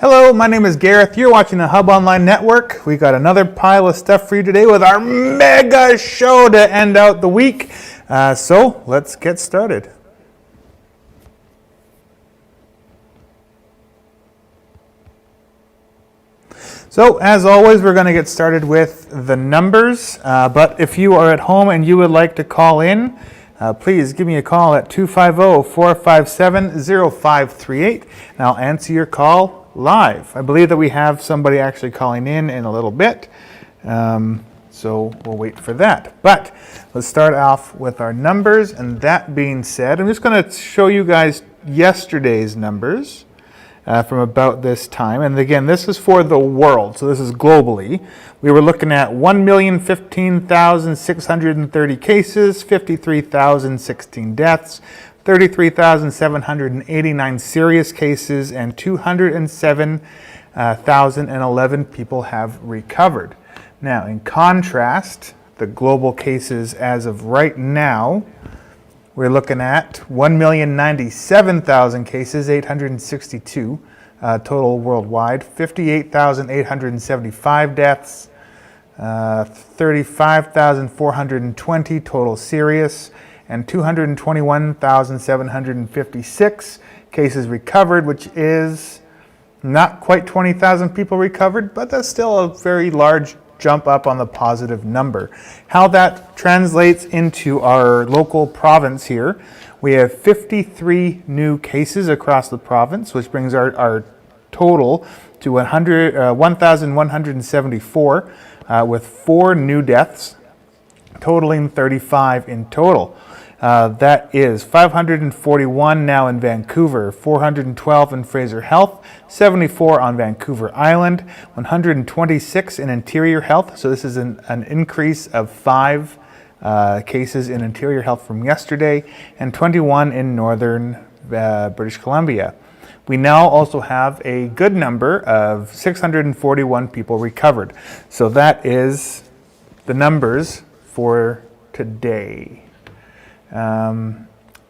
Hello, my name is Gareth. You're watching the Hub Online Network. We got another pile of stuff for you today with our mega show to end out the week. So let's get started. So as always, we're going to get started with the numbers. But if you are at home and you would like to call in, please give me a call at 250-457-0538 and I'll answer your call live. I believe that we have somebody actually calling in a little bit, so we'll wait for that. But let's start off with our numbers, and that being said, I'm just going to show you guys yesterday's numbers from about this time. And again, this is for the world, so this is globally. We were looking at 1,015,630 cases, 53,016 deaths, 33,789 serious cases, and 207,011 people have recovered. Now, in contrast, the global cases as of right now, we're looking at 1,097,000 cases, 862 total worldwide, 58,875 deaths, 35,420 total serious, and 221,756 cases recovered, which is not quite 20,000 people recovered, but that's still a very large jump up on the positive number. How that translates into our local province here, we have 53 new cases across the province, which brings our total to 1,174 with 4 new deaths, totaling 35 in total. That is 541 now in Vancouver, 412 in Fraser Health, 74 on Vancouver Island, 126 in Interior Health. So this is an increase of 5 cases in Interior Health from yesterday, and 21 in Northern British Columbia. We now also have a good number of 641 people recovered. So that is the numbers for today.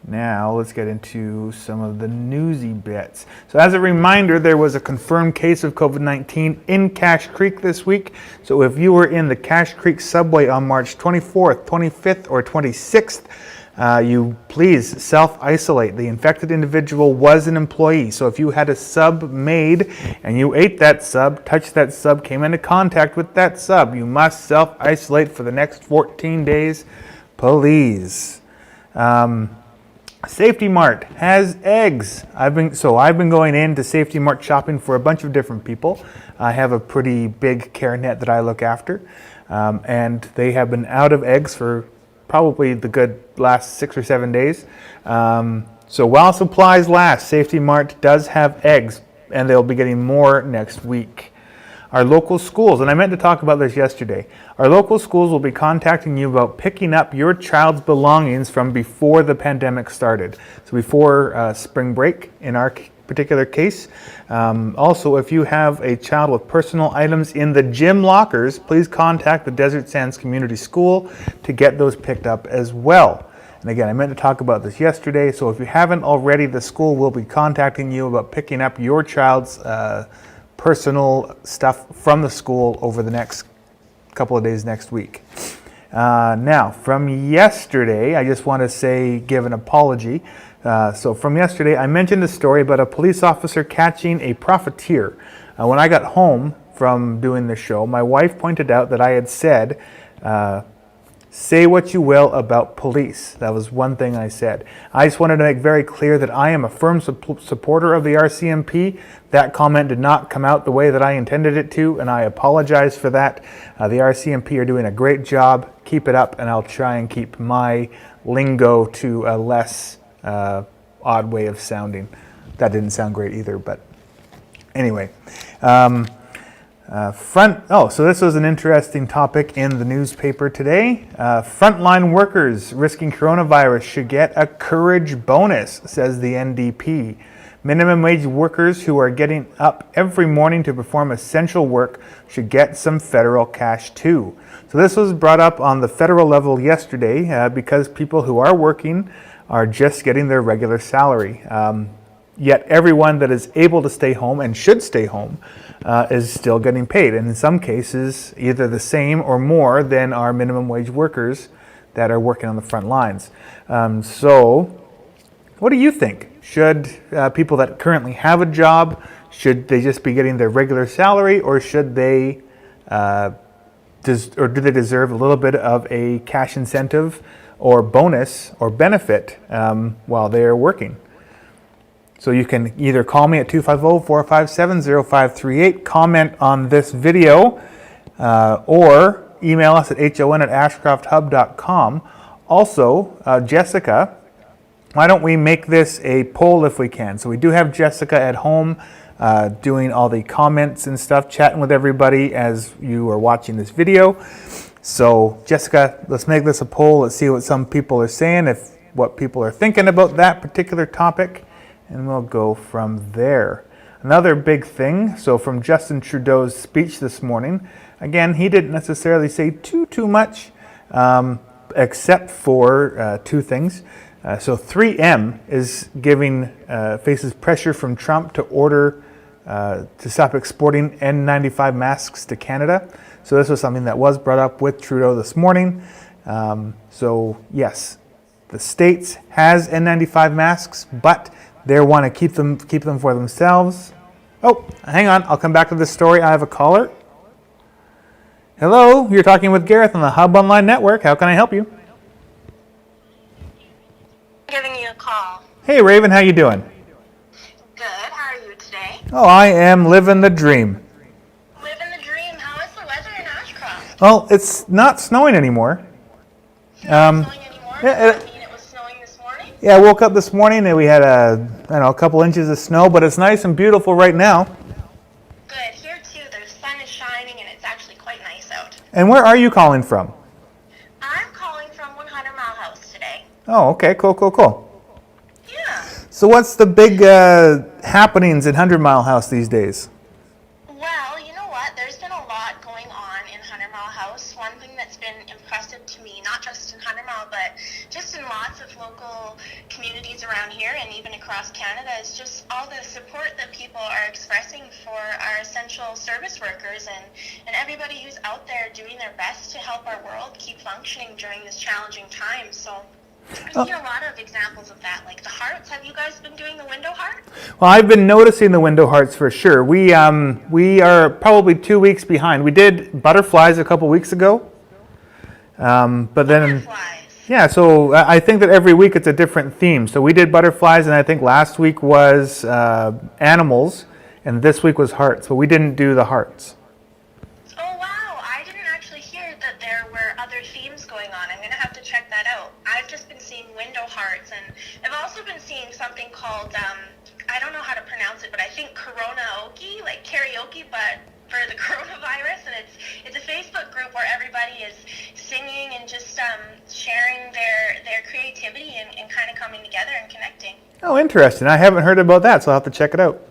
Now let's get into some of the newsy bits. So as a reminder, there was a confirmed case of COVID-19 in Cache Creek this week. So if you were in the Cache Creek subway on March 24th, 25th, or 26th, you please self-isolate. The infected individual was an employee. So if you had a sub made and you ate that sub, touched that sub, came into contact with that sub, you must self-isolate for the next 14 days, please. Safety Mart has eggs. I've been going into Safety Mart shopping for a bunch of different people. I have a pretty big care net that I look after, and they have been out of eggs for probably the good last 6 or 7 days. So while supplies last, Safety Mart does have eggs, and they'll be getting more next week. Our local schools, and I meant to talk about this yesterday, our local schools will be contacting you about picking up your child's belongings from before the pandemic started. So before spring break in our particular case. Also, if you have a child with personal items in the gym lockers, please contact the Desert Sands Community School to get those picked up as well. And again, I meant to talk about this yesterday, so if you haven't already, the school will be contacting you about picking up your child's personal stuff from the school over the next couple of days next week. Now, from yesterday, I just want to give an apology. So from yesterday, I mentioned a story about a police officer catching a profiteer. When I got home from doing the show, my wife pointed out that I had said, say what you will about police. That was one thing I said. I just wanted to make very clear that I am a firm supporter of the RCMP. That comment did not come out the way that I intended it to, and I apologize for that. The RCMP are doing a great job. Keep it up, and I'll try and keep my lingo to a less odd way of sounding. That didn't sound great either, but anyway. So this was an interesting topic in the newspaper today. Frontline workers risking coronavirus should get a courage bonus, says the NDP. Minimum wage workers who are getting up every morning to perform essential work should get some federal cash too. So this was brought up on the federal level yesterday because people who are working are just getting their regular salary. yet everyone that is able to stay home and should stay home is still getting paid, and in some cases either the same or more than our minimum wage workers that are working on the front lines. So what do you think? Should people that currently have a job, should they just be getting their regular salary, or should they or do they deserve a little bit of a cash incentive or bonus or benefit while they are working? So you can either call me at 250-457-0538, comment on this video, or email us at hon@ashcrofthub.com. Also, Jessica, why don't we make this a poll if we can? So we do have Jessica at home doing all the comments and stuff, chatting with everybody as you are watching this video. So Jessica, let's make this a poll. Let's see what some people are saying, what people are thinking about that particular topic, and we'll go from there. Another big thing, so from Justin Trudeau's speech this morning, again, he didn't necessarily say too much, except for two things. So 3M is faces pressure from Trump to order to stop exporting N95 masks to Canada. So this was something that was brought up with Trudeau this morning. So yes, the States has N95 masks, but they want to keep them for themselves. Oh, hang on, I'll come back to this story. I have a caller. Hello, you're talking with Gareth on the Hub Online Network. How can I help you? Giving you a call. Hey Raven, how you doing? Good. How are you today? Oh, I am living the dream. Living the dream. How is the weather in Ashcroft? Well, it's not snowing anymore. It's not snowing anymore? Yeah, Does that mean it was snowing this morning? Yeah, I woke up this morning and we had a couple inches of snow, but it's nice and beautiful right now. Good. Here too. The sun is shining and it's actually quite nice out. And where are you calling from? I'm calling from 100 Mile House today. Oh, okay, cool. Yeah. So what's the big happenings in 100 Mile House these days? Well, you know what? There's been a lot going on in 100 Mile House. One thing that's been impressive to me, not just in 100 Mile, but just in lots of local communities around here and even across Canada, is just all the support that people are expressing for our essential service workers and everybody who's out there doing their best to help our world keep functioning during this challenging time. So I've seen a lot of examples of that, like the hearts. Have you guys been doing the window heart? Well, I've been noticing the window hearts for sure. We are probably 2 weeks behind. We did butterflies a couple weeks ago, but then Butterflies. yeah. So I think that every week it's a different theme. So we did butterflies, and I think last week was animals, and this week was hearts. But we didn't do the hearts. Oh wow, I didn't actually hear that there were other themes going on. I'm going to have to check that out. I've just been seeing window hearts, and I've also been seeing something called, I don't know how to pronounce it, but I think karaoke, like karaoke, but for the coronavirus, and it's a Facebook group where everybody is singing and just sharing their creativity and kind of coming together and connecting. Oh, interesting. I haven't heard about that, so I'll have to check it out.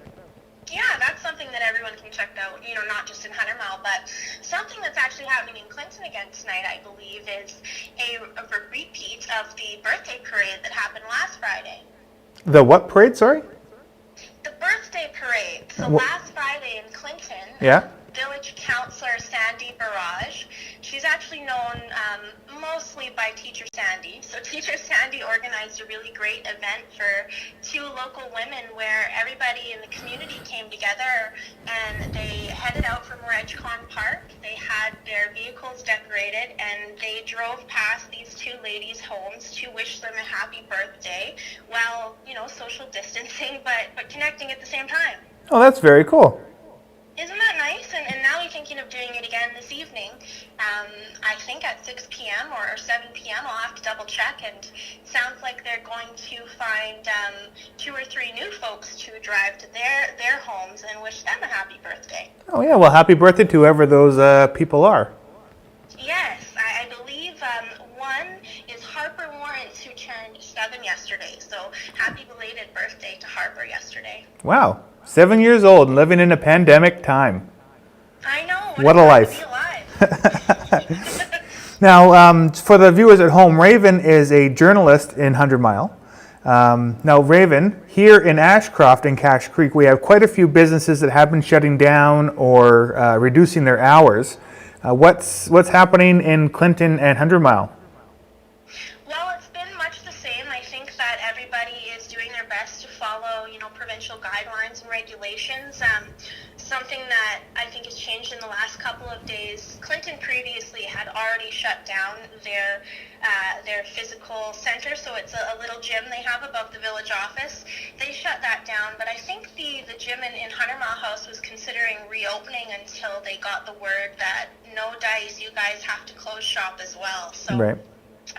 Yeah, that's something that everyone can check out, not just in 100 Mile, but something that's actually happening in Clinton again tonight, I believe, is a repeat of the birthday parade that happened last Friday. The what parade, sorry? The birthday parade. So last Friday in Clinton, Yeah. Village Councillor Sandy Barrage, she's actually known mostly by Teacher Sandy. So Teacher Sandy organized a really great event for two local women where everybody in the community came together and they headed out from Regcon Park. They had their vehicles decorated and they drove past these two ladies' homes to wish them a happy birthday while, social distancing, but connecting at the same time. Oh, that's very cool. Isn't that nice? And now we're thinking of doing it again this evening. I think at 6 p.m. or 7 p.m. I'll have to double check. And it sounds like they're going to find 2 or 3 new folks to drive to their homes and wish them a happy birthday. Oh yeah, well, happy birthday to whoever those people are. Yes, I believe one is Harper Lawrence, who turned 7 yesterday. So happy belated birthday to Harper yesterday. Wow, 7 years old and living in a pandemic time. I know. What a life. To be alive. Now, for the viewers at home, Raven is a journalist in 100 Mile. Now, Raven, here in Ashcroft and Cache Creek, we have quite a few businesses that have been shutting down or reducing their hours. What's happening in Clinton and 100 Mile? Well, it's been much the same. I think that everybody is doing their best to follow, provincial guidelines and regulations. Something that I think has changed in the last couple of days. Clinton previously had already shut down their physical center, so it's a little gym they have above the village office. They shut that down, but I think the gym in 100 Mile House was considering reopening until they got the word that no dice, you guys have to close shop as well. So. Right.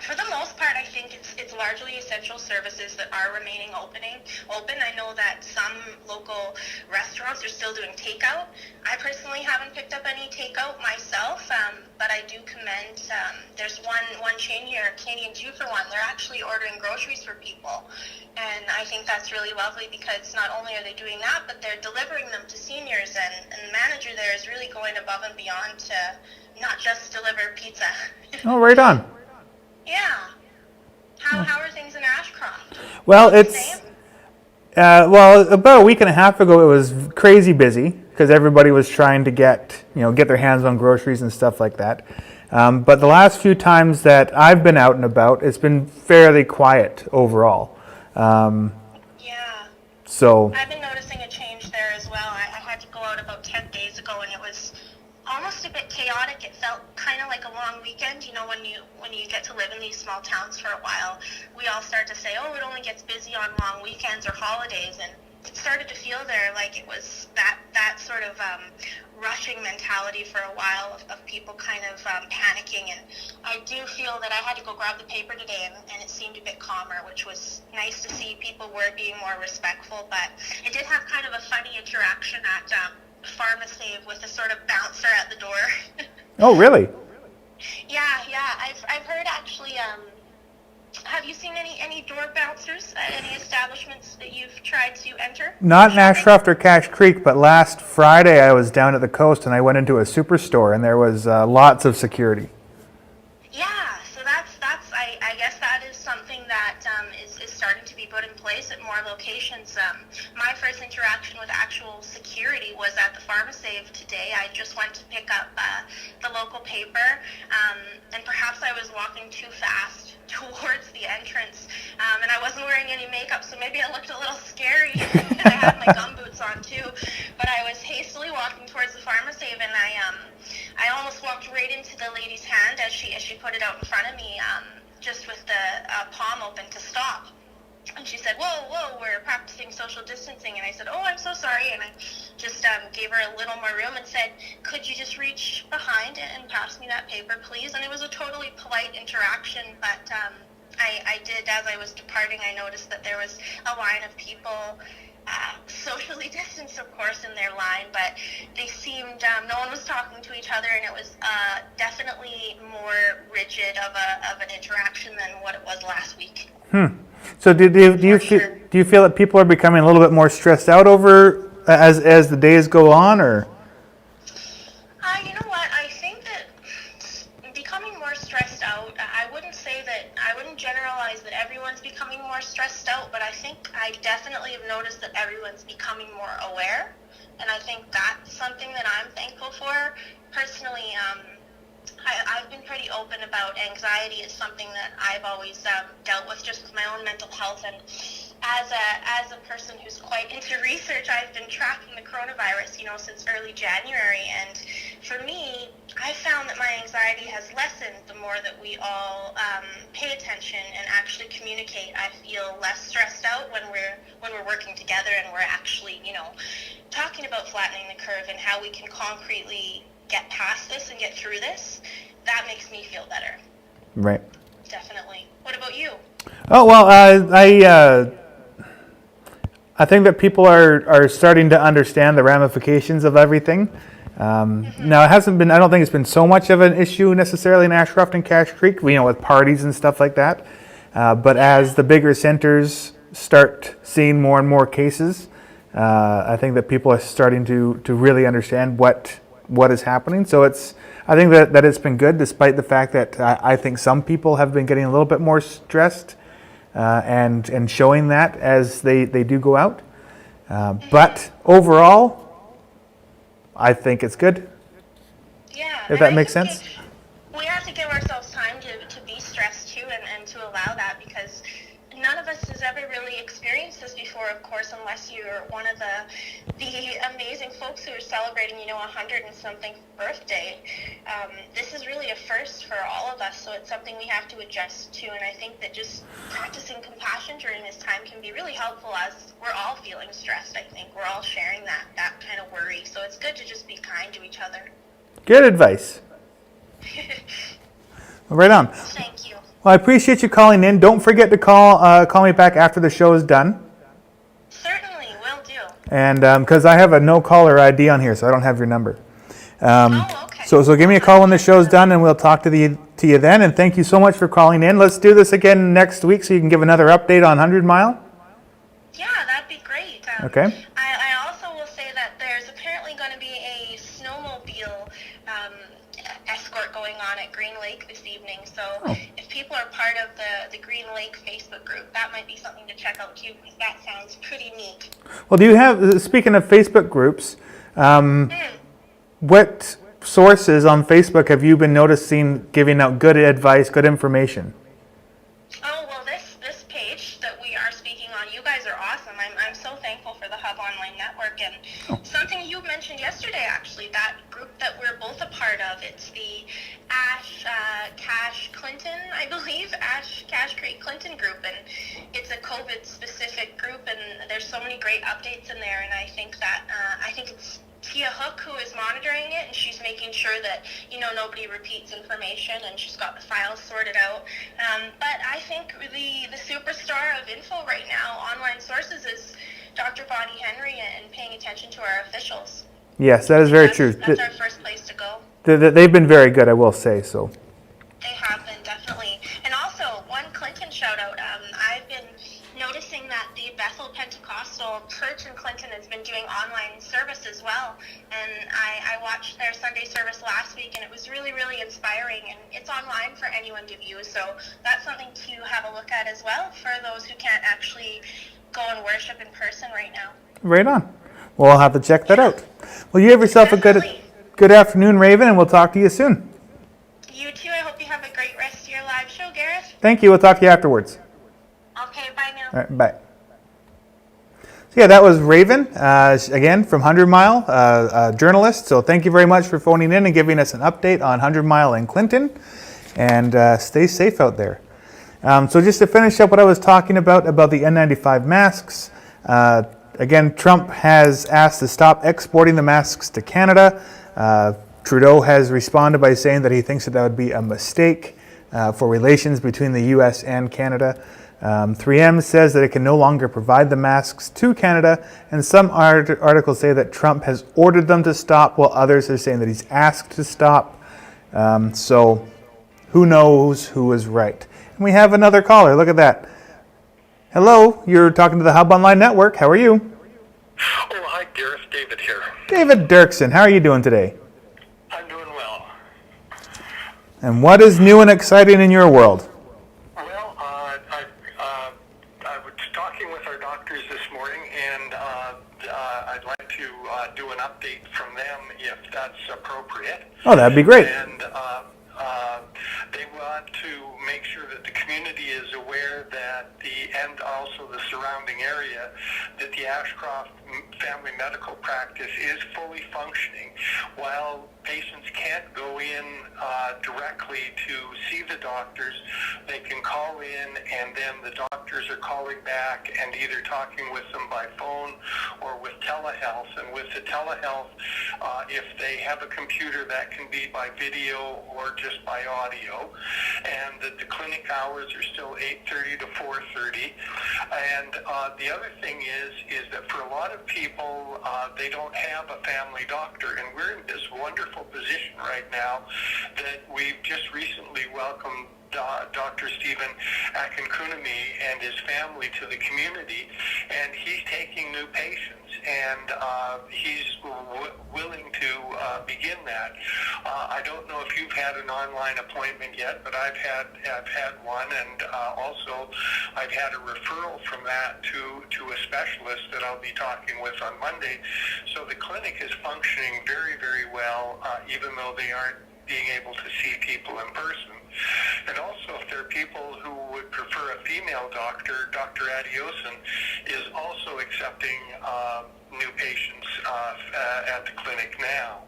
For the most part, I think it's largely essential services that are remaining open. I know that some local restaurants are still doing takeout. I personally haven't picked up any takeout myself, but I do commend. There's one chain here, Canadian 2 for 1. They're actually ordering groceries for people, and I think that's really lovely because not only are they doing that, but they're delivering them to seniors, and the manager there is really going above and beyond to not just deliver pizza. Oh, right on. Yeah. How are things in Ashcroft? Well, The it's same? about a week and a half ago, it was crazy busy because everybody was trying to get their hands on groceries and stuff like that. But the last few times that I've been out and about, it's been fairly quiet overall. Yeah. So I've been noticing a change there as well. I had to go out about 10 days ago, and it was almost a bit chaotic. It felt kind of like a long weekend. When you get to live in these small towns for a while, we all start to say, oh, it only gets busy on long weekends or holidays, and it started to feel there like it was that sort of rushing mentality for a while of people kind of panicking. And I do feel that I had to go grab the paper today, and it seemed a bit calmer, which was nice to see. People were being more respectful, but it did have kind of a funny interaction at Pharmasave with a sort of bouncer at the door. oh, really? Yeah. I've heard actually. Have you seen any door bouncers at any establishments that you've tried to enter? Not in Ashcroft or Cache Creek, but last Friday I was down at the coast and I went into a superstore and there was lots of security. Yeah, so that's I guess that is something that is starting to be put in place at more locations. My first interaction with actual security was at the Pharmasave today. I just went to pick up the local paper, and perhaps I was walking too fast towards the entrance, and I wasn't wearing any makeup, so maybe I looked a little scary. And I had my gumboots on too, but I was hastily walking towards the Pharmasave, and I almost walked right into the lady's hand as she put it out in front of me, just with the palm open to stop. And she said, whoa, we're practicing social distancing. And I said, oh, I'm so sorry. And I just gave her a little more room and said, could you just reach behind and pass me that paper, please? And it was a totally polite interaction, but I did, as I was departing, I noticed that there was a line of people socially distanced, of course, in their line, but they seemed, no one was talking to each other, and it was definitely more rigid of an interaction than what it was last week. So do you feel that people are becoming a little bit more stressed out over as the days go on, or? You know what? I think that becoming more stressed out, I wouldn't generalize that everyone's becoming more stressed out, but I think I definitely have noticed that everyone's becoming more aware, and I think that's something that I'm thankful for. Personally, I've been pretty open about anxiety. It's something that I've always dealt with just with my own mental health, and as a person who's quite into research, I've been tracking the coronavirus, since early January, and for me, I found that my anxiety has lessened the more that we all pay attention and actually communicate. I feel less stressed out when we're working together and we're actually, talking about flattening the curve and how we can concretely get past this and get through this. That makes me feel better. Right. Definitely. What about you? Oh, well, I think that people are starting to understand the ramifications of everything. Now, it hasn't been, I don't think it's been so much of an issue necessarily in Ashcroft and Cache Creek, with parties and stuff like that. But as the bigger centers start seeing more and more cases, I think that people are starting to really understand what is happening. So I think that it's been good, despite the fact that I think some people have been getting a little bit more stressed. and showing that as they do go out. But overall, I think it's good. Yeah. If that makes sense. We have to give ourselves time to be stressed too and to allow that, because none of us has ever really experienced this before, of course, unless you're one of the amazing folks who are celebrating, 100 and something birthday. This is really a first for all of us, so it's something we have to adjust to, and I think that just practicing compassion during this time can be really helpful, as we're all feeling stressed. I think we're all sharing that kind of worry, so it's good to just be kind to each other. Good advice. Right on. Thank you. Well, I appreciate you calling in. Don't forget to call me back after the show is done. Certainly, will do. And because I have a no caller ID on here, so I don't have your number. Okay. So give me a call when the show's done, and we'll talk to you then. And thank you so much for calling in. Let's do this again next week, so you can give another update on 100 Mile. Yeah, that'd be great. Okay. I also will say that there's apparently going to be a snowmobile escort going on at Green Lake this evening. So if people are part of the Green Lake Facebook group, that might be something to check out too, because that sounds pretty neat. Well, do you have, speaking of Facebook groups, what sources on Facebook have you been noticing giving out good advice, good information? Oh, well, this page that we are speaking on, you guys are awesome. I'm so thankful for the Hub Online Network, and something you mentioned yesterday, actually, that group that we're both a part of, it's the Cash Clinton, I believe, Cash Creek Clinton group, and it's a COVID-specific group, and there's so many great updates in there, and I think that, I think it's Tia Hook who is monitoring it, and she's making sure that nobody repeats information, and she's got the files sorted out. But I think the superstar of info right now, online sources, is Dr. Bonnie Henry, and paying attention to our officials. Yes, that is very true. That's our first place to go. They've been very good, I will say so. They have been, definitely. And also, one Clinton shout out. I've been noticing that the Bethel Pentecostal Church in Clinton has been doing online service as well. And I watched their Sunday service last week, and it was really, really inspiring. And it's online for anyone to view, so that's something to have a look at as well for those who can't actually go and worship in person right now. Right on. Well, I'll have to check that out. Well, you have yourself a good afternoon, Raven, and we'll talk to you soon. You too. I hope you have a great rest of your live show, Gareth. Thank you. We'll talk to you afterwards. Okay, bye now. All right, bye. So yeah, that was Raven, again, from 100 Mile, a journalist. So thank you very much for phoning in and giving us an update on 100 Mile in Clinton. And stay safe out there. So just to finish up what I was talking about the N95 masks, again, Trump has asked to stop exporting the masks to Canada. Trudeau has responded by saying that he thinks that would be a mistake for relations between the U.S. and Canada. 3M says that it can no longer provide the masks to Canada, and some articles say that Trump has ordered them to stop, while others are saying that he's asked to stop. So who knows who is right? And we have another caller. Look at that. Hello, you're talking to the Hub Online Network. How are you? Oh, hi, Gareth. David here. David Dirksen, how are you doing today? I'm doing well. And what is new and exciting in your world? Well, I was talking with our doctors this morning, and I'd like to do an update from them if that's appropriate. Oh, that'd be great. And they want to make sure that the community is aware that and also the surrounding area, that the Ashcroft family medical practice is fully functioning. While patients can't go in directly to see the doctors, they can call in, and then the doctors are calling back and either talking with them by phone or with telehealth. And with the telehealth, if they have a computer, that can be by video or just by audio. And that the clinic hours are still 8:30 to 4:30. And the other thing is that for a lot of people, they don't have a family doctor, and we're in this wonderful position right now that we've just recently welcomed Dr. Stephen Akinkunmi and his family to the community, and he's taking new patients, and he's willing willing to begin that. I don't know if you've had an online appointment yet, but I've had one, and also I've had a referral from that to a specialist that I'll be talking with on Monday. So the clinic is functioning very, very well, even though they aren't being able to see people in person. And also, if there are people who would prefer a female doctor, Dr. Adioson is also accepting new patients at the clinic now.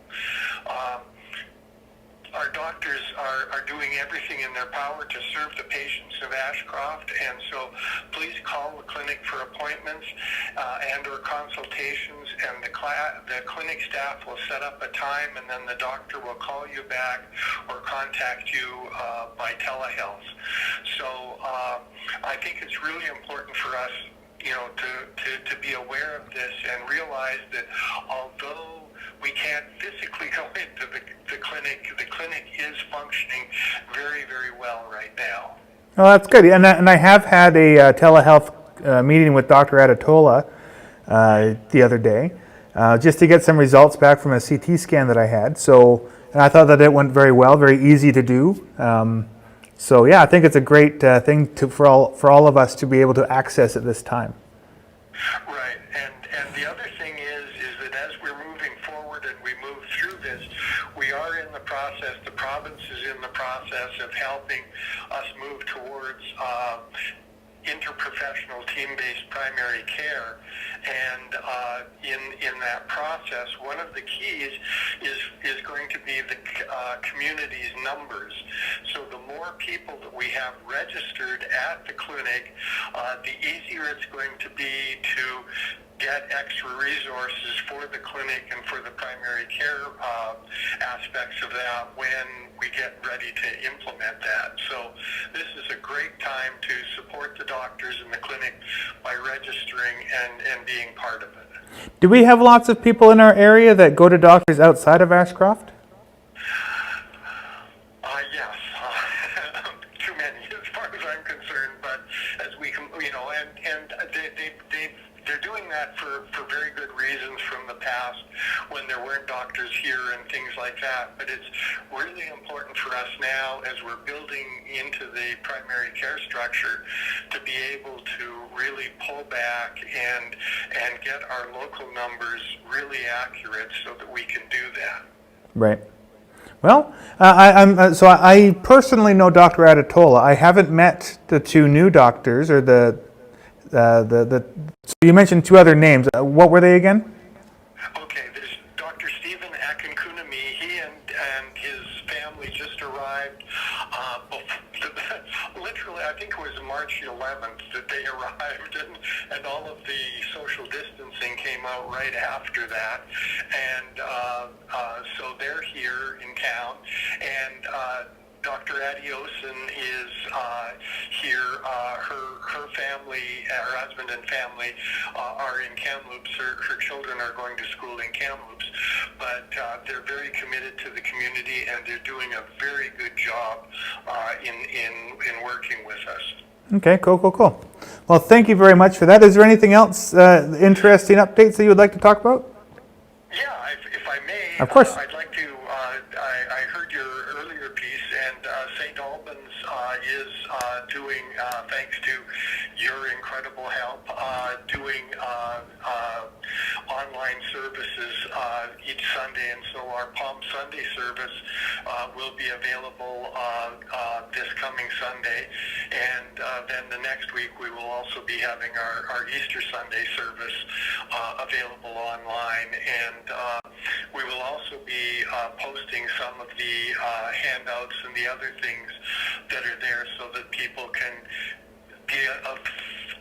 Our doctors are doing everything in their power to serve the patients of Ashcroft, and so please call the clinic for appointments and or consultations, and the clinic staff will set up a time, and then the doctor will call you back or contact you by telehealth. So I think it's really important for us, to be aware of this and realize that although we can't physically go into the clinic is functioning very, very well right now. Oh, that's good. And I have had a telehealth meeting with Dr. Aditola the other day, just to get some results back from a CT scan that I had. So, and I thought that it went very well, very easy to do. So yeah, I think it's a great thing for all of us to be able to access at this time. Right, and the other thing is that as we're moving forward and we move through this, we are in the process, the province is in the process of helping us move towards interprofessional team-based primary care, and in that process, one of the keys is going to be the community's numbers. So the more people that we have registered at the clinic, the easier it's going to be to get extra resources for the clinic and for the primary care aspects of that when we get ready to implement that. So this is a great time to support the doctors in the clinic by registering and being part of it. Do we have lots of people in our area that go to doctors outside of Ashcroft? Yes, too many as far as I'm concerned, but as we can, and they're doing that for very good reasons from the past when there weren't doctors here and things like that. But it's really important for us now, as we're building into the primary care structure, to be able to really pull back and get our local numbers really accurate so that we can do that. Right. Well, I personally know Dr. Aditola. I haven't met the two new doctors, or so you mentioned two other names. What were they again? Okay, there's Dr. Stephen Akinkunami. He and his family just arrived. Literally, I think it was March 11th that they arrived, and all of the social distancing came out right after that. And so they're here in town, and Dr. Adioson is here. Her family, her husband and family are in Kamloops. Her children are going to school in Kamloops. But they're very committed to the community, and they're doing a very good job in working with us. Okay, cool. Well, thank you very much for that. Is there anything else, interesting updates that you would like to talk about? Yeah, if I may. Of course. I'd like to, I heard your earlier piece, and St. Albans is doing, thanks to your incredible help, doing online services each Sunday, and so our Palm Sunday service will be available this coming Sunday, and then the next week we will also be having our Easter Sunday service available online, and we will also be posting some of the handouts and the other things that are there so that people can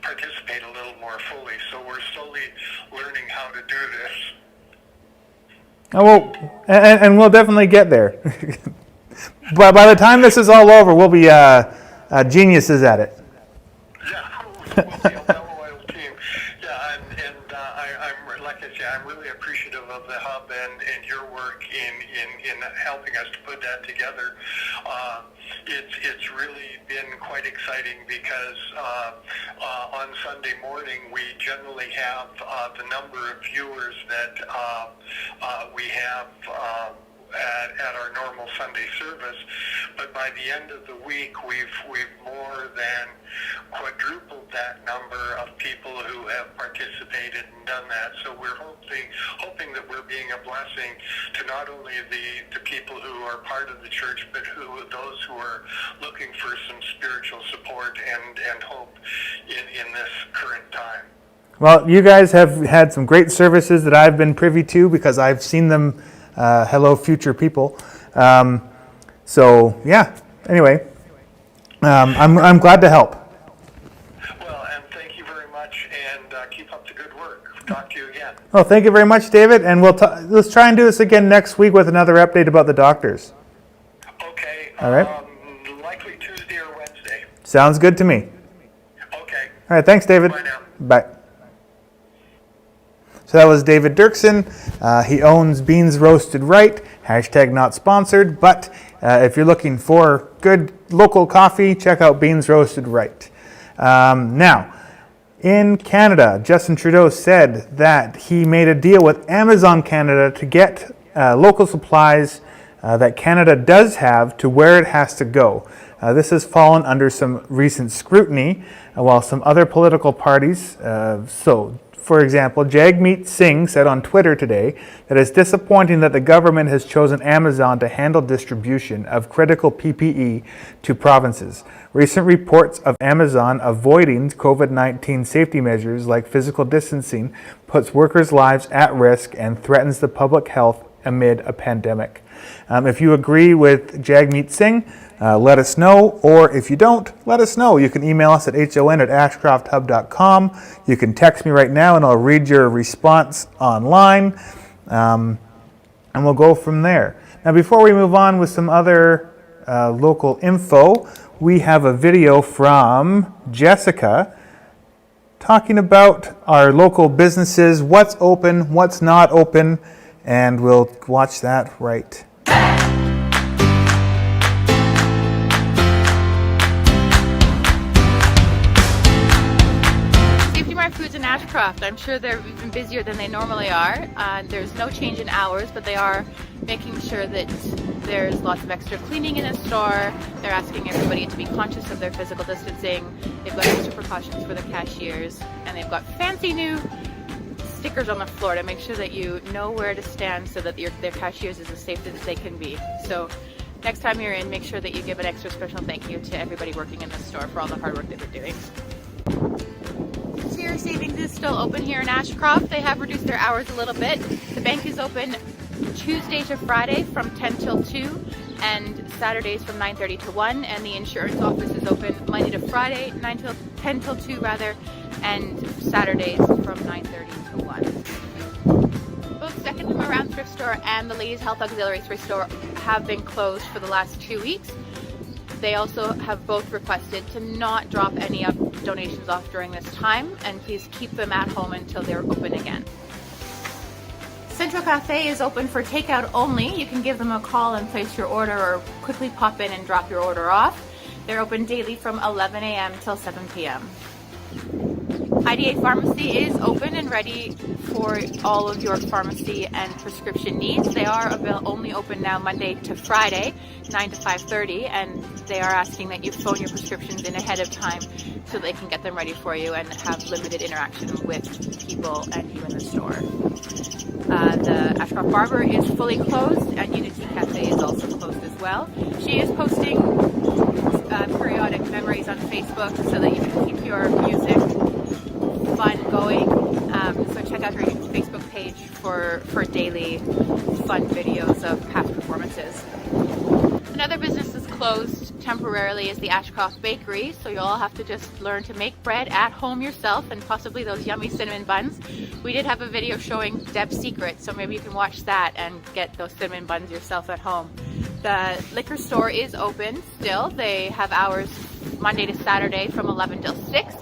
participate a little more fully. So we're slowly learning how to do this. Oh, well, and we'll definitely get there. But by the time this is all over, we'll be geniuses at it. Yeah, we'll be a well-oiled team. Yeah, and I'm like I say, I'm really appreciative of the hub and your work in helping us to put that together. It's really been quite exciting because on Sunday morning we generally have the number of viewers that we have at our normal Sunday service. But by the end of the week, we've more than quadrupled that number of people who have participated and done that. So we're hoping that we're being a blessing to not only the people who are part of the church, but those who are looking for some spiritual support and hope in this current time. Well, you guys have had some great services that I've been privy to because I've seen them. Hello, future people. So yeah. Anyway, I'm glad to help. Well, and thank you very much, and keep up the good work. Talk to you again. Well, thank you very much, David, and let's try and do this again next week with another update about the doctors. Okay. All right. Likely Tuesday or Wednesday. Sounds good to me. Okay. All right. Thanks, David. Bye now. Bye. So that was David Dirksen. He owns Beans Roasted Right. Hashtag not sponsored, but if you're looking for good local coffee, check out Beans Roasted Right. Now, in Canada, Justin Trudeau said that he made a deal with Amazon Canada to get local supplies that Canada does have to where it has to go. This has fallen under some recent scrutiny, while some other political parties, for example, Jagmeet Singh said on Twitter today that it's disappointing that the government has chosen Amazon to handle distribution of critical PPE to provinces. Recent reports of Amazon avoiding COVID-19 safety measures like physical distancing puts workers' lives at risk and threatens the public health amid a pandemic. If you agree with Jagmeet Singh, let us know, or if you don't, let us know. You can email us at hon@ashcrofthub.com. You can text me right now and I'll read your response online, and we'll go from there. Now, before we move on with some other local info, we have a video from Jessica talking about our local businesses, what's open, what's not open, and we'll watch that right. Foods in Ashcroft. I'm sure they're even busier than they normally are. There's no change in hours, but they are making sure that there's lots of extra cleaning in the store. They're asking everybody to be conscious of their physical distancing. They've got extra precautions for the cashiers, and they've got fancy new stickers on the floor to make sure that you know where to stand so that their cashiers is as safe as they can be. So next time you're in, make sure that you give an extra special thank you to everybody working in the store for all the hard work that they're doing. Tier Savings is still open here in Ashcroft. They have reduced their hours a little bit. The bank is open Tuesday to Friday from 10 till 2 and Saturdays from 9:30 to 1, and the insurance office is open Monday to Friday 10 till 2 rather, and Saturdays from 9:30 to 1. Both Second and Around Thrift Store and the Ladies Health Auxiliary Thrift Store have been closed for the last 2 weeks. They also have both requested to not drop any donations off during this time, and please keep them at home until they're open again. Central Cafe is open for takeout only. You can give them a call and place your order, or quickly pop in and drop your order off. They're open daily from 11 a.m. till 7 p.m. IDA Pharmacy is open and ready for all of your pharmacy and prescription needs. They are only open now Monday to Friday, 9 to 5:30, and they are asking that you phone your prescriptions in ahead of time so they can get them ready for you and have limited interaction with people and you in the store. The Ashcroft Barber is fully closed, and Unity Cafe is also closed as well. She is posting periodic memories on Facebook so that you can keep your music fun going. So check out her Facebook page for daily fun videos of past performances. Another business that's closed temporarily is the Ashcroft Bakery, so you'll all have to just learn to make bread at home yourself, and possibly those yummy cinnamon buns. We did have a video showing Deb's secret, so maybe you can watch that and get those cinnamon buns yourself at home. The liquor store is open still. They have hours Monday to Saturday from 11 till 6.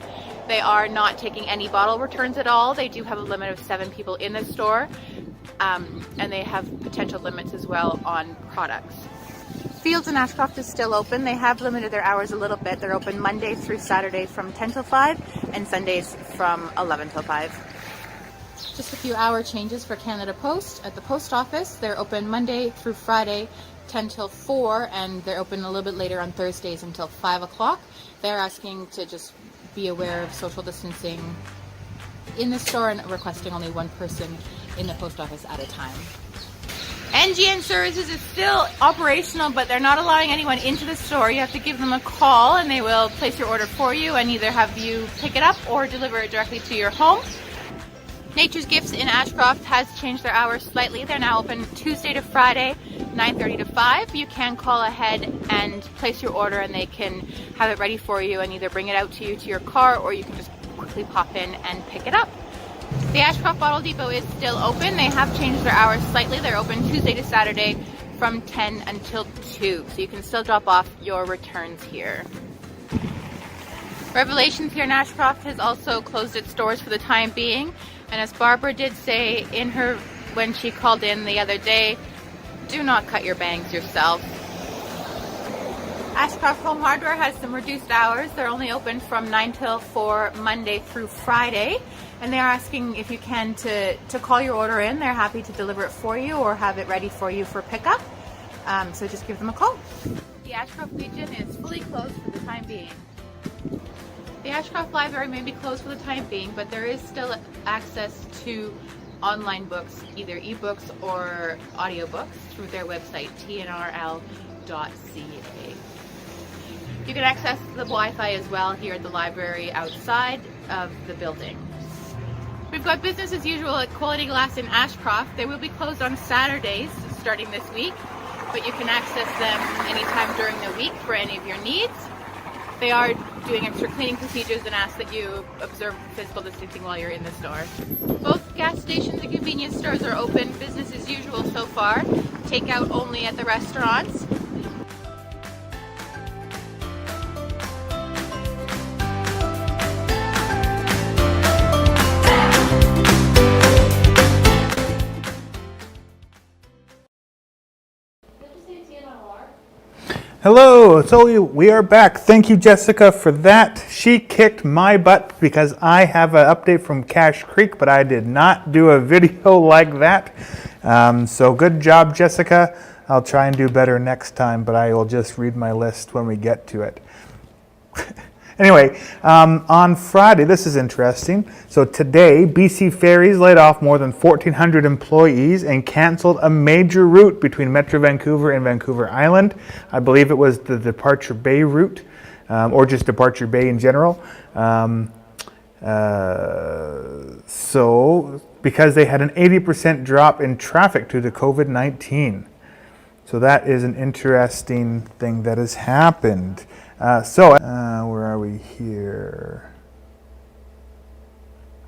They are not taking any bottle returns at all. They do have a limit of 7 people in the store, and they have potential limits as well on products. Fields in Ashcroft is still open. They have limited their hours a little bit. They're open Monday through Saturday from 10 till 5 and Sundays from 11 till 5. Just a few hour changes for Canada Post. At the post office, they're open Monday through Friday, 10 till 4, and they're open a little bit later on Thursdays until 5 o'clock. They're asking to just be aware of social distancing in the store and requesting only one person in the post office at a time. NGN Services is still operational, but they're not allowing anyone into the store. You have to give them a call and they will place your order for you and either have you pick it up or deliver it directly to your home. Nature's Gifts in Ashcroft has changed their hours slightly. They're now open Tuesday to Friday, 9:30 to 5. You can call ahead and place your order and they can have it ready for you and either bring it out to you to your car, or you can just quickly pop in and pick it up. The Ashcroft Bottle Depot is still open. They have changed their hours slightly. They're open Tuesday to Saturday from 10 until 2. So you can still drop off your returns here. Revelations here in Ashcroft has also closed its doors for the time being. And as Barbara did say when she called in the other day, do not cut your bangs yourself. Ashcroft Home Hardware has some reduced hours. They're only open from 9 till 4 Monday through Friday. And they are asking if you can to call your order in. They're happy to deliver it for you or have it ready for you for pickup. So just give them a call. The Ashcroft Legion is fully closed for the time being. The Ashcroft Library may be closed for the time being, but there is still access to online books, either ebooks or audiobooks, through their website, tnrl.ca. You can access the Wi-Fi as well here at the library outside of the building. We've got business as usual at Quality Glass in Ashcroft. They will be closed on Saturdays starting this week, but you can access them anytime during the week for any of your needs. They are doing extra cleaning procedures and ask that you observe physical distancing while you're in the store. Both gas stations and convenience stores are open, business as usual so far. Takeout only at the restaurants. Hello, so we are back. Thank you, Jessica, for that. She kicked my butt because I have an update from Cache Creek, but I did not do a video like that. So good job, Jessica. I'll try and do better next time, but I will just read my list when we get to it. Anyway, on Friday, this is interesting. So today, BC Ferries laid off more than 1,400 employees and canceled a major route between Metro Vancouver and Vancouver Island. I believe it was the Departure Bay route, or just Departure Bay in general. So, because they had an 80% drop in traffic due to COVID-19. So that is an interesting thing that has happened. Where are we here?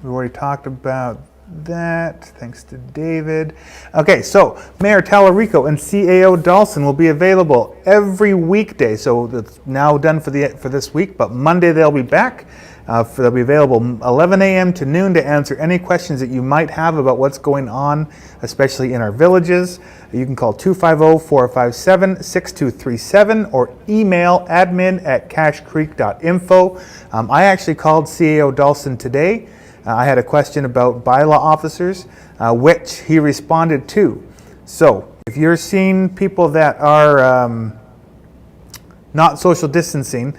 We already talked about that. Thanks to David. Okay, so Mayor Tallarico and CAO Dawson will be available every weekday. So that's now done for this week, but Monday they'll be back. They'll be available 11 a.m. to noon to answer any questions that you might have about what's going on, especially in our villages. You can call 250-457-6237 or email admin@cachecreek.info. I actually called CAO Dawson today. I had a question about bylaw officers, which he responded to. So if you're seeing people that are not social distancing,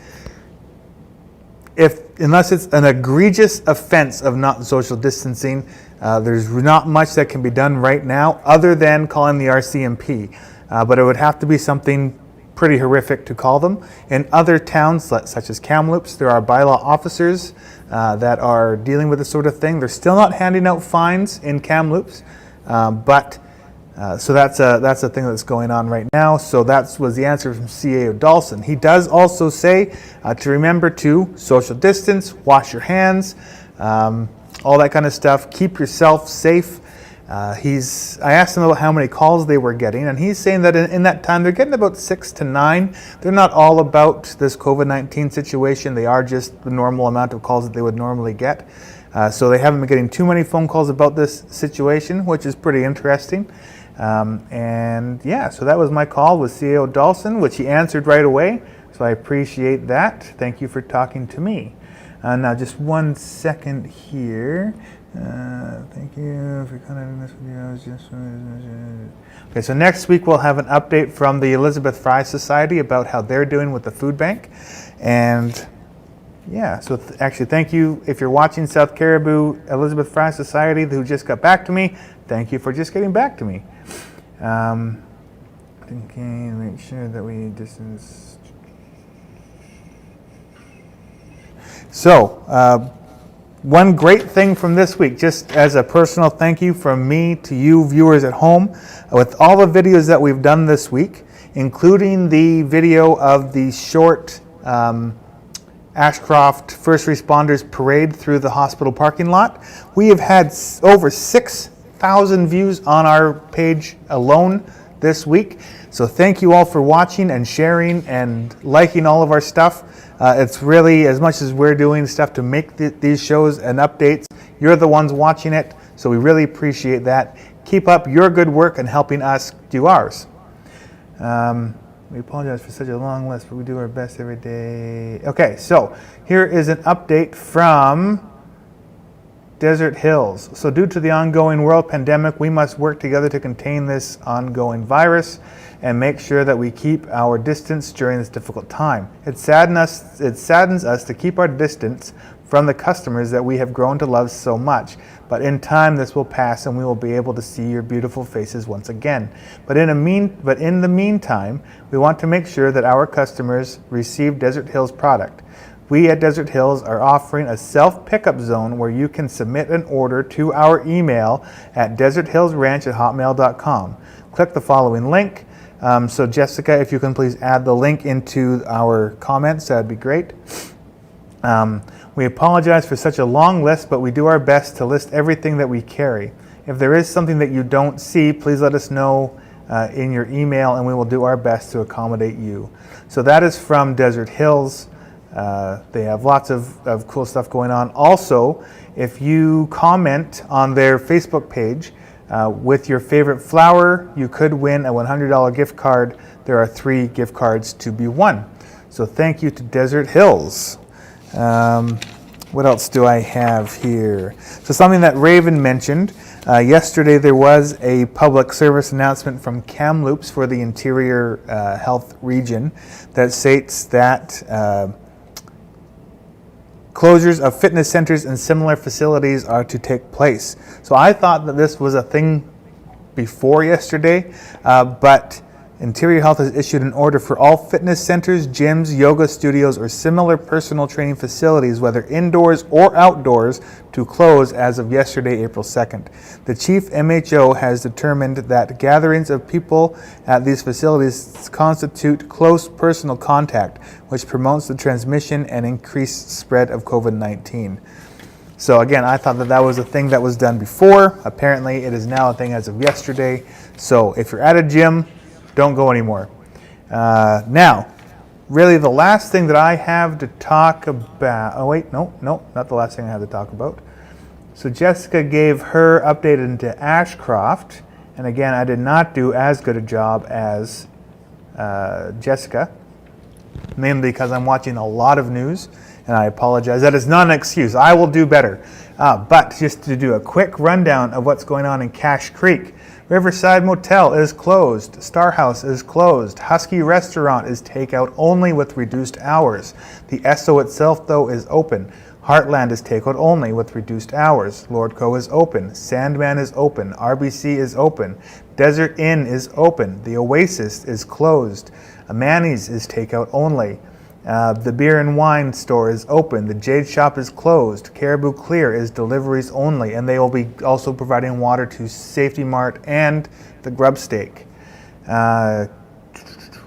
unless it's an egregious offense of not social distancing, there's not much that can be done right now other than calling the RCMP. But it would have to be something pretty horrific to call them. In other towns, such as Kamloops, there are bylaw officers that are dealing with this sort of thing. They're still not handing out fines in Kamloops, so that's a thing that's going on right now. So that was the answer from CAO Dawson. He does also say to remember to social distance, wash your hands, all that kind of stuff. Keep yourself safe. I asked him about how many calls they were getting, and he's saying that in that time they're getting about 6 to 9. They're not all about this COVID-19 situation. They are just the normal amount of calls that they would normally get. So they haven't been getting too many phone calls about this situation, which is pretty interesting. And yeah, so that was my call with CAO Dawson, which he answered right away. So I appreciate that. Thank you for talking to me. Now just 1 second here. Thank you for contacting this video. Okay, so next week we'll have an update from the Elizabeth Fry Society about how they're doing with the food bank. And yeah, so actually thank you if you're watching South Caribou Elizabeth Fry Society who just got back to me. Thank you for just getting back to me. Thinking, make sure that we distance. So, one great thing from this week, just as a personal thank you from me to you viewers at home, with all the videos that we've done this week, including the video of the short Ashcroft First Responders Parade through the hospital parking lot. We have had over 6,000 views on our page alone this week. So thank you all for watching and sharing and liking all of our stuff. It's really, as much as we're doing stuff to make these shows and updates, you're the ones watching it, so we really appreciate that. Keep up your good work and helping us do ours. We apologize for such a long list, but we do our best every day. Okay, so here is an update from Desert Hills. So due to the ongoing world pandemic, we must work together to contain this ongoing virus and make sure that we keep our distance during this difficult time. It saddens us to keep our distance from the customers that we have grown to love so much. But in time, this will pass and we will be able to see your beautiful faces once again. But in the meantime, we want to make sure that our customers receive Desert Hills product. We at Desert Hills are offering a self-pickup zone where you can submit an order to our email at deserthillsranch@hotmail.com. Click the following link. So Jessica, if you can please add the link into our comments, that'd be great. We apologize for such a long list, but we do our best to list everything that we carry. If there is something that you don't see, please let us know in your email and we will do our best to accommodate you. So that is from Desert Hills. They have lots of cool stuff going on. Also, if you comment on their Facebook page with your favorite flower, you could win a $100 gift card. There are 3 gift cards to be won. So thank you to Desert Hills. What else do I have here? So something that Raven mentioned, yesterday there was a public service announcement from Kamloops for the Interior Health Region that states that closures of fitness centers and similar facilities are to take place. So I thought that this was a thing before yesterday, but Interior Health has issued an order for all fitness centers, gyms, yoga studios, or similar personal training facilities, whether indoors or outdoors, to close as of yesterday, April 2nd. The chief MHO has determined that gatherings of people at these facilities constitute close personal contact, which promotes the transmission and increased spread of COVID-19. So again, I thought that was a thing that was done before. Apparently, it is now a thing as of yesterday. So if you're at a gym, don't go anymore. Now, really the last thing that I have to talk about, oh wait, no, not the last thing I have to talk about. So Jessica gave her update into Ashcroft, and again, I did not do as good a job as Jessica, mainly because I'm watching a lot of news, and I apologize. That is not an excuse. I will do better. But just to do a quick rundown of what's going on in Cache Creek. Riverside Motel is closed. Star House is closed. Husky Restaurant is takeout only with reduced hours. The Esso itself, though, is open. Heartland is takeout only with reduced hours. Lordco is open. Sandman is open. RBC is open. Desert Inn is open. The Oasis is closed. Manny's is takeout only. The beer and wine store is open. The Jade Shop is closed. Caribou Clear is deliveries only, and they will be also providing water to Safety Mart and the Grub Steak.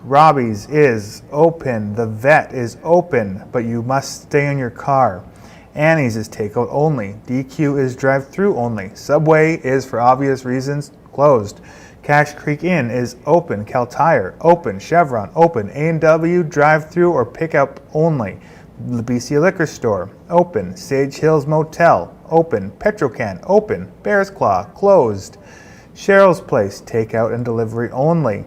Robbie's is open. The Vet is open, but you must stay in your car. Annie's is takeout only. DQ is drive-through only. Subway is, for obvious reasons, closed. Cache Creek Inn is open. Cal Tire, open. Chevron, open. A&W, drive-through or pickup only. The BC Liquor Store, open. Sage Hills Motel, open. Petrocan, open. Bear's Claw, closed. Cheryl's Place, takeout and delivery only.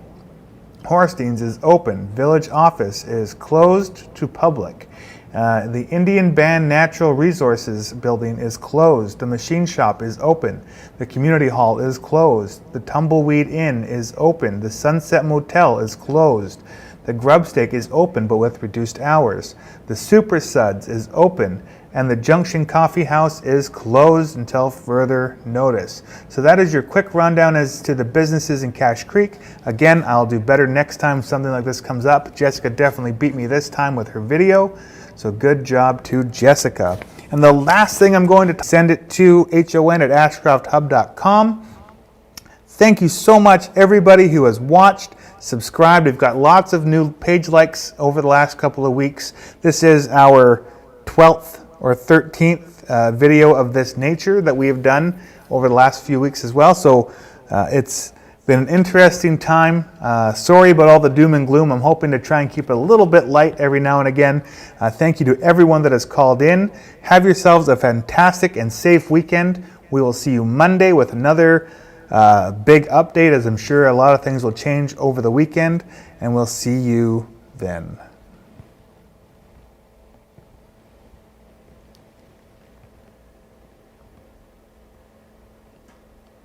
Horstein's is open. Village Office is closed to public. The Indian Band Natural Resources building is closed. The machine shop is open. The community hall is closed. The Tumbleweed Inn is open. The Sunset Motel is closed. The Grubstake is open but with reduced hours. The Super Suds is open. And the Junction Coffee House is closed until further notice. So that is your quick rundown as to the businesses in Cache Creek. Again, I'll do better next time something like this comes up. Jessica definitely beat me this time with her video. So good job to Jessica. And the last thing, I'm going to send it to hon@ashcrofthub.com. Thank you so much, everybody who has watched, subscribed. We've got lots of new page likes over the last couple of weeks. This is our 12th or 13th video of this nature that we have done over the last few weeks as well. So it's been an interesting time. Sorry about all the doom and gloom. I'm hoping to try and keep it a little bit light every now and again. Thank you to everyone that has called in. Have yourselves a fantastic and safe weekend. We will see you Monday with another big update, as I'm sure a lot of things will change over the weekend, and we'll see you then.